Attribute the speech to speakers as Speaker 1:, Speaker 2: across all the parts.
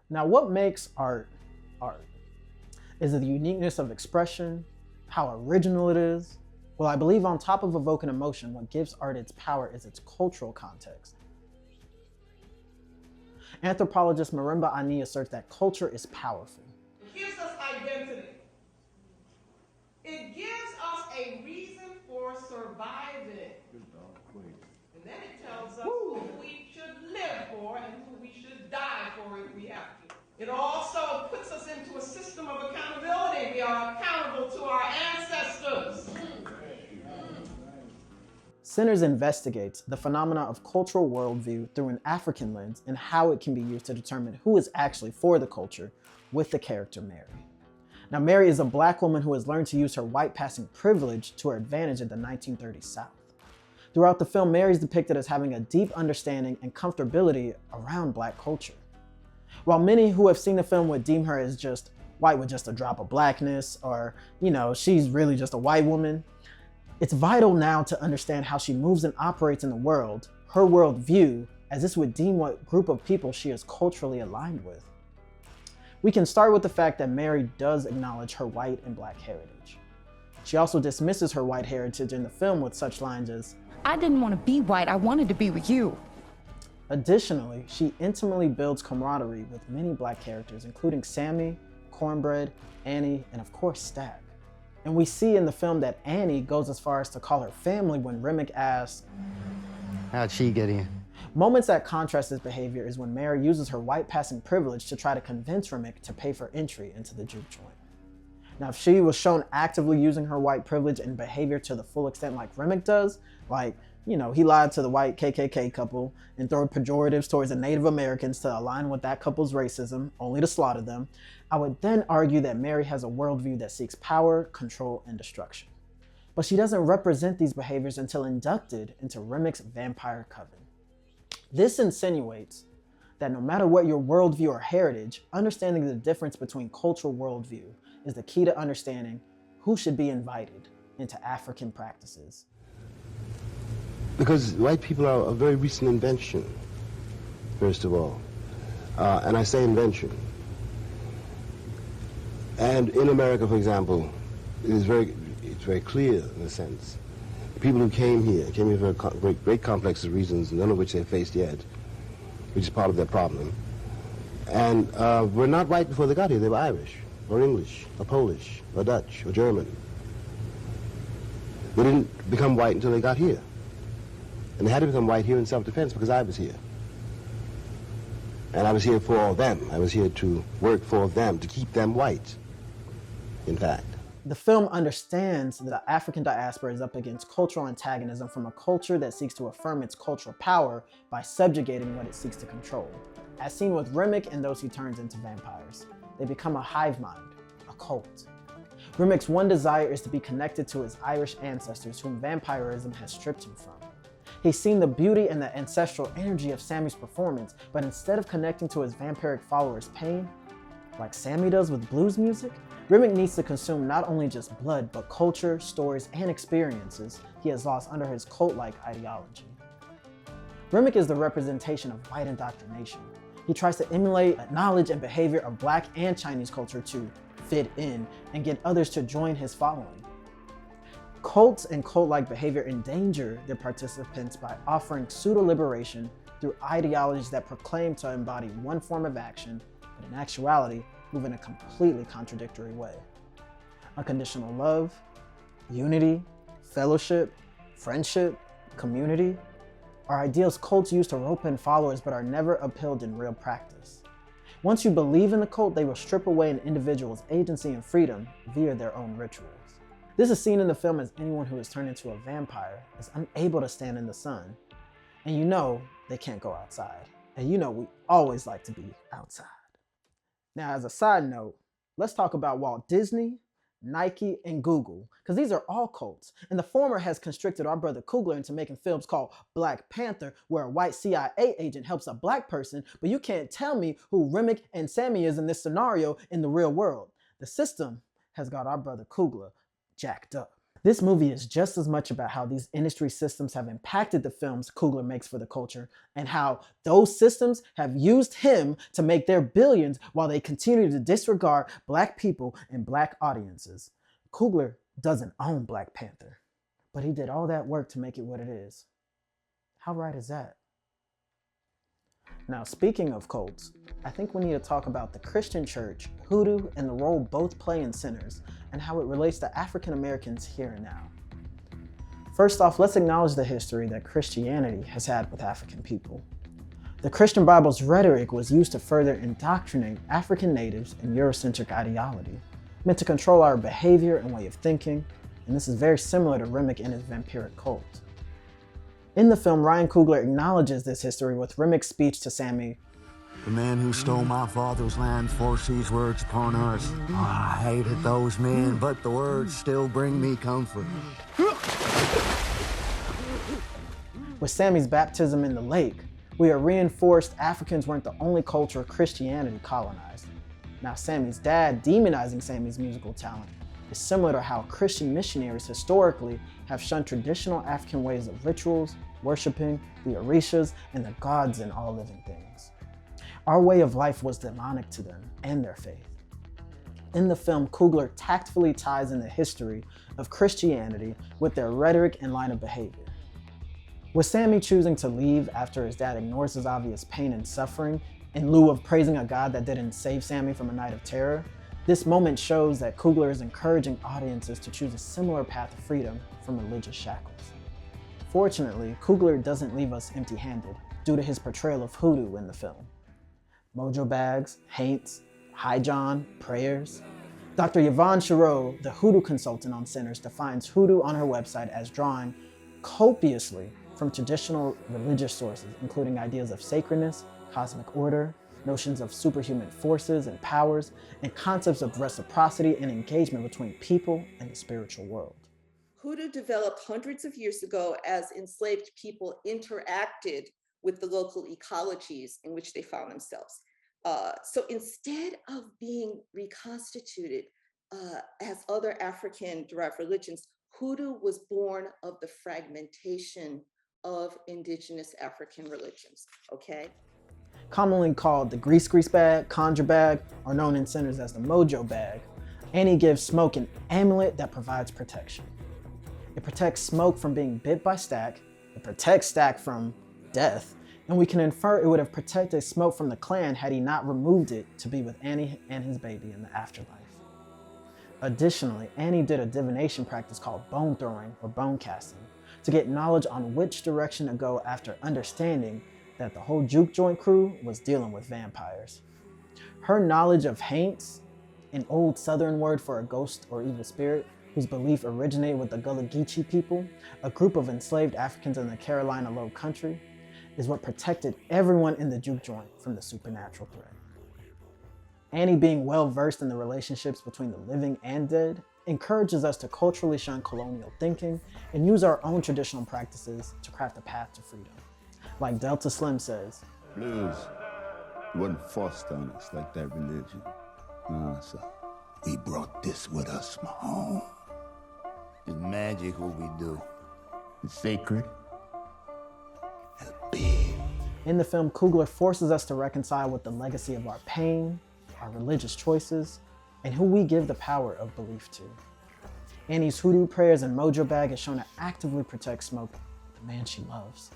Speaker 1: Now, what makes art art? Is it the uniqueness of expression? How original it is? Well, I believe on top of evoking emotion, what gives art its power is its cultural context. Anthropologist Marimba Ani asserts that culture is powerful.
Speaker 2: It gives us identity. It gives us a reason for surviving. And then it tells us who we should live for and who we should die for if we have to. It also puts us into a system of accountability. We are accountable to our ancestors.
Speaker 1: Sinners investigates the phenomena of cultural worldview through an African lens and how it can be used to determine who is actually for the culture with the character Mary. Now, Mary is a black woman who has learned to use her white passing privilege to her advantage in the 1930s South. Throughout the film, Mary is depicted as having a deep understanding and comfortability around black culture. While many who have seen the film would deem her as just white with just a drop of blackness, or, she's really just a white woman, it's vital now to understand how she moves and operates in the world, her worldview, as this would deem what group of people she is culturally aligned with. We can start with the fact that Mary does acknowledge her white and black heritage. She also dismisses her white heritage in the film with such lines as,
Speaker 3: "I didn't want to be white, I wanted to be with you."
Speaker 1: Additionally, she intimately builds camaraderie with many black characters, including Sammy, Cornbread, Annie, and of course Stack. And we see in the film that Annie goes as far as to call her family when Remick asks,
Speaker 4: "How'd she get in?"
Speaker 1: Moments that contrast this behavior is when Mary uses her white passing privilege to try to convince Remick to pay for entry into the juke joint. Now, if she was shown actively using her white privilege and behavior to the full extent like Remick does, like, he lied to the white KKK couple and threw pejoratives towards the Native Americans to align with that couple's racism, only to slaughter them, I would then argue that Mary has a worldview that seeks power, control, and destruction. But she doesn't represent these behaviors until inducted into Remick's vampire coven. This insinuates that no matter what your worldview or heritage, understanding the difference between cultural worldview is the key to understanding who should be invited into African practices.
Speaker 5: Because white people are a very recent invention, first of all. And I say invention. And in America, for example, it's very clear in a sense. The people who came here for great complex of reasons, none of which they've faced yet, which is part of their problem. And were not white before they got here. They were Irish, or English, or Polish, or Dutch, or German. They didn't become white until they got here. And they had to become white here in self-defense because I was here. And I was here for them. I was here to work for them, to keep them white, in fact.
Speaker 1: The film understands that the African diaspora is up against cultural antagonism from a culture that seeks to affirm its cultural power by subjugating what it seeks to control. As seen with Remick and those he turns into vampires, they become a hive mind, a cult. Remick's one desire is to be connected to his Irish ancestors whom vampirism has stripped him from. He's seen the beauty and the ancestral energy of Sammy's performance, but instead of connecting to his vampiric followers' pain, like Sammy does with blues music, Remick needs to consume not only just blood, but culture, stories, and experiences he has lost under his cult-like ideology. Remick is the representation of white indoctrination. He tries to emulate the knowledge and behavior of Black and Chinese culture to fit in and get others to join his following. Cults and cult-like behavior endanger their participants by offering pseudo-liberation through ideologies that proclaim to embody one form of action, but in actuality, move in a completely contradictory way. Unconditional love, unity, fellowship, friendship, community are ideals cults use to rope in followers but are never upheld in real practice. Once you believe in the cult, they will strip away an individual's agency and freedom via their own rituals. This is seen in the film as anyone who is turned into a vampire is unable to stand in the sun, and they can't go outside. And we always like to be outside. Now, as a side note, let's talk about Walt Disney, Nike, and Google, because these are all cults, and the former has constricted our brother Coogler into making films called Black Panther, where a white CIA agent helps a black person, but you can't tell me who Remick and Sammy is in this scenario in the real world. The system has got our brother Coogler jacked up. This movie is just as much about how these industry systems have impacted the films Coogler makes for the culture, and how those systems have used him to make their billions while they continue to disregard Black people and Black audiences. Coogler doesn't own Black Panther, but he did all that work to make it what it is. How right is that? Now, speaking of cults, I think we need to talk about the Christian church, Hoodoo, and the role both play in Sinners, and how it relates to African Americans here and now. First off, let's acknowledge the history that Christianity has had with African people. The Christian Bible's rhetoric was used to further indoctrinate African natives in Eurocentric ideology, meant to control our behavior and way of thinking, and this is very similar to Remick and his vampiric cult. In the film, Ryan Coogler acknowledges this history with Remick's speech to Sammy.
Speaker 6: The man who stole my father's land forced these words upon us. Oh, I hated those men, but the words still bring me comfort.
Speaker 1: With Sammy's baptism in the lake, we are reinforced Africans weren't the only culture Christianity colonized. Now, Sammy's dad demonizing Sammy's musical talent is similar to how Christian missionaries historically have shunned traditional African ways of rituals, worshiping the orishas, and the gods in all living things. Our way of life was demonic to them and their faith. In the film, Coogler tactfully ties in the history of Christianity with their rhetoric and line of behavior. With Sammy choosing to leave after his dad ignores his obvious pain and suffering in lieu of praising a God that didn't save Sammy from a night of terror, this moment shows that Coogler is encouraging audiences to choose a similar path of freedom from religious shackles. Fortunately, Coogler doesn't leave us empty-handed due to his portrayal of Hoodoo in the film. Mojo bags, haints, high John, prayers. Dr. Yvonne Chirot, the Hoodoo consultant on Sinners, defines Hoodoo on her website as drawing copiously from traditional religious sources, including ideas of sacredness, cosmic order, notions of superhuman forces and powers, and concepts of reciprocity and engagement between people and the spiritual world.
Speaker 7: Hoodoo developed hundreds of years ago as enslaved people interacted with the local ecologies in which they found themselves. So instead of being reconstituted as other African-derived religions, Hoodoo was born of the fragmentation of indigenous African religions, okay?
Speaker 1: Commonly called the grease bag, conjure bag, or known in Sinners as the mojo bag, Annie gives Smoke an amulet that provides protection. It protects Smoke from being bit by Stack, it protects Stack from death, and we can infer it would have protected Smoke from the clan had he not removed it to be with Annie and his baby in the afterlife. Additionally, Annie did a divination practice called bone throwing or bone casting to get knowledge on which direction to go after understanding that the whole juke joint crew was dealing with vampires. Her knowledge of haints, an old southern word for a ghost or evil spirit, whose belief originated with the Gullah Geechee people, a group of enslaved Africans in the Carolina Low Country, is what protected everyone in the juke joint from the supernatural threat. Annie, being well versed in the relationships between the living and dead, encourages us to culturally shun colonial thinking and use our own traditional practices to craft a path to freedom. Like Delta Slim says,
Speaker 8: Blues, it wasn't forced on us like that religion. No, sir. We brought this with us from home. It's magic what we do. It's sacred. It's big.
Speaker 1: In the film, Coogler forces us to reconcile with the legacy of our pain, our religious choices, and who we give the power of belief to. Annie's Hoodoo prayers and mojo bag is shown to actively protect Smoke, the man she loves.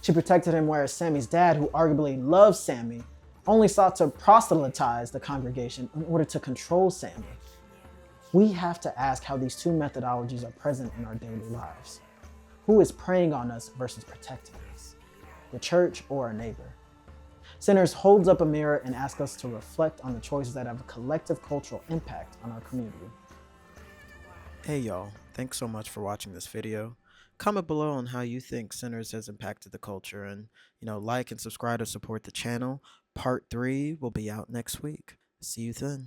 Speaker 1: She protected him, whereas Sammy's dad, who arguably loves Sammy, only sought to proselytize the congregation in order to control Sammy. We have to ask how these two methodologies are present in our daily lives. Who is preying on us versus protecting us? The church or our neighbor? Sinners holds up a mirror and asks us to reflect on the choices that have a collective cultural impact on our community. Hey y'all, thanks so much for watching this video. Comment below on how you think Sinners has impacted the culture, and like and subscribe to support the channel. Part 3 will be out next week. See you then.